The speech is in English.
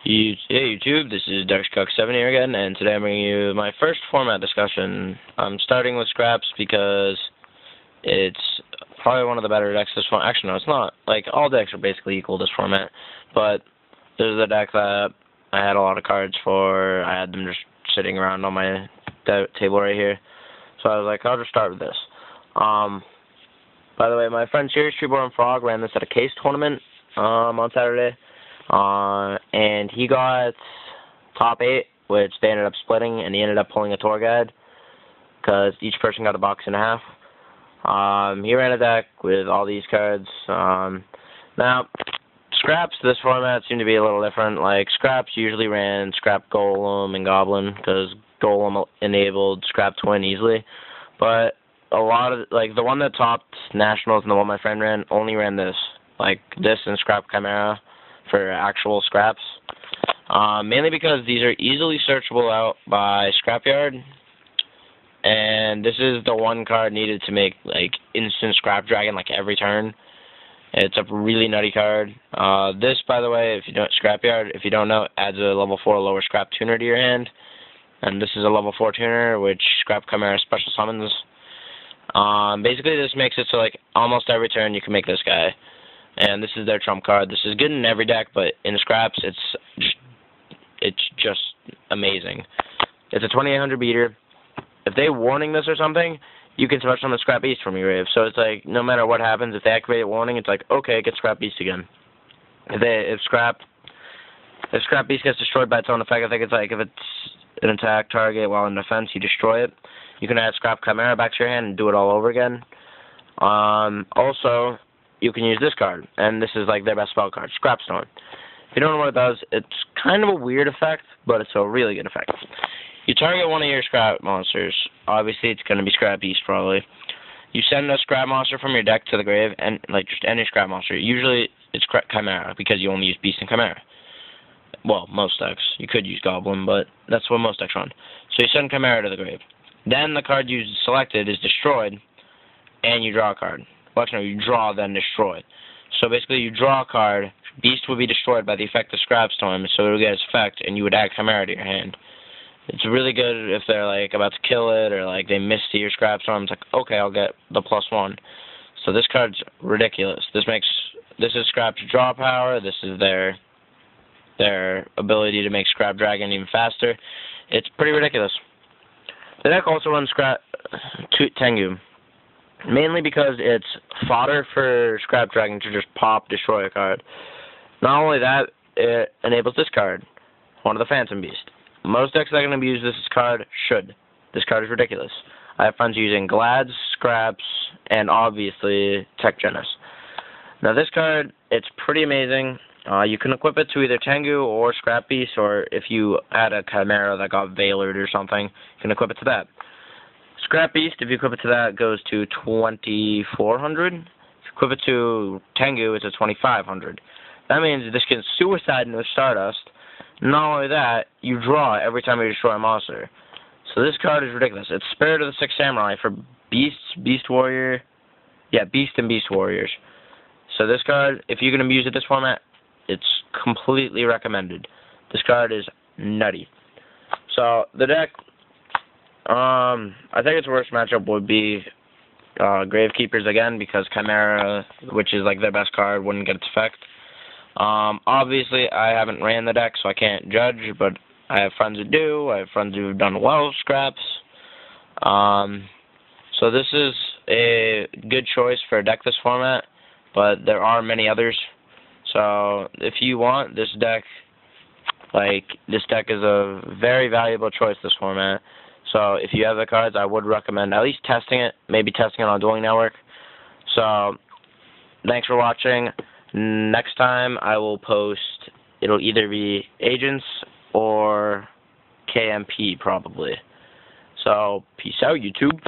Hey YouTube, this is DexCock7 here again, and today I'm bringing you my first format discussion. I'm starting with Scraps because it's probably one of the better decks this format. Actually, no, it's not. Like, all decks are basically equal this format, but this is a deck that I had a lot of cards for. I had them just sitting around on my table right here, so I was like, I'll just start with this. By the way, my friend SeriousTreebornFrog ran this at a case tournament on Saturday. And he got top 8, which they ended up splitting, and he ended up pulling a tour guide, because each person got a box and a half. He ran a deck with all these cards. Now, Scraps, this format seemed to be a little different. Like, Scraps usually ran Scrap Golem and Goblin, because Golem enabled Scrap to win easily. But a lot of, like, the one that topped Nationals and the one my friend ran only ran this. Like, this and Scrap Chimera for actual scraps, mainly because these are easily searchable out by Scrapyard, and this is the one card needed to make like instant Scrap Dragon like every turn. It's a really nutty card. This, by the way, if you don't know, adds a level 4 lower Scrap Tuner to your hand, and this is a level 4 tuner which Scrap Chimera special summons. Basically this makes it so like almost every turn you can make this guy. And this is their trump card. This is good in every deck, but in Scraps, it's just amazing. It's a 2800 beater. If they warning this or something, you can switch on the Scrap Beast from your grave. So it's like, no matter what happens, if they activate a warning, it's like, okay, get Scrap Beast again. If Scrap Beast gets destroyed by its own effect, I think it's like, if it's an attack target while in defense, you destroy it. You can add Scrap Chimera back to your hand and do it all over again. Also, you can use this card, and this is like their best spell card, Scrap Storm. If you don't know what it does, it's kind of a weird effect, but it's a really good effect. You target one of your Scrap monsters. Obviously, it's going to be Scrap Beast, probably. You send a Scrap monster from your deck to the grave, and like just any Scrap monster. Usually, it's Chimera, because you only use Beast and Chimera. Well, most decks. You could use Goblin, but that's what most decks run. So you send Chimera to the grave. Then the card you selected is destroyed, and you draw a card. Well, actually, no, you draw, then destroy. So basically, you draw a card, Beast would be destroyed by the effect of Scrap Storm, so it would get its effect, and you would add Chimera to your hand. It's really good if they're, like, about to kill it, or, like, they missed your Scrap Storm. It's like, okay, I'll get the +1. So this card's ridiculous. This is Scrap's draw power. This is their ability to make Scrap Dragon even faster. It's pretty ridiculous. The deck also runs Tengu. Mainly because it's fodder for Scrap Dragon to just pop, destroy a card. Not only that, it enables this card, one of the Phantom Beast. Most decks that are going to use this card should. This card is ridiculous. I have friends using Glads, Scraps, and obviously Tech Genis. Now this card, it's pretty amazing. You can equip it to either Tengu or Scrap Beast, or if you add a Chimera that got Veilered or something, you can equip it to that. Scrap Beast, if you equip it to that, goes to 2400. If you equip it to Tengu, it's a 2500. That means this can suicide into Stardust. Not only that, you draw every time you destroy a monster. So this card is ridiculous. It's Spirit of the Six Samurai for Beasts, Beast Warrior. Yeah, Beast and Beast Warriors. So this card, if you're going to use it this format, it's completely recommended. This card is nutty. So the deck, I think its worst matchup would be Gravekeepers again, because Chimera, which is like their best card, wouldn't get its effect. Obviously, I haven't ran the deck, so I can't judge, but I have friends who do. I have friends who have done well with Scraps. So this is a good choice for a deck this format, but there are many others. So if you want this deck, this deck is a very valuable choice this format. So if you have the cards, I would recommend at least testing it, maybe testing it on Dueling Network. So thanks for watching. Next time I will post, it'll either be Agents or KMP probably. So peace out, YouTube.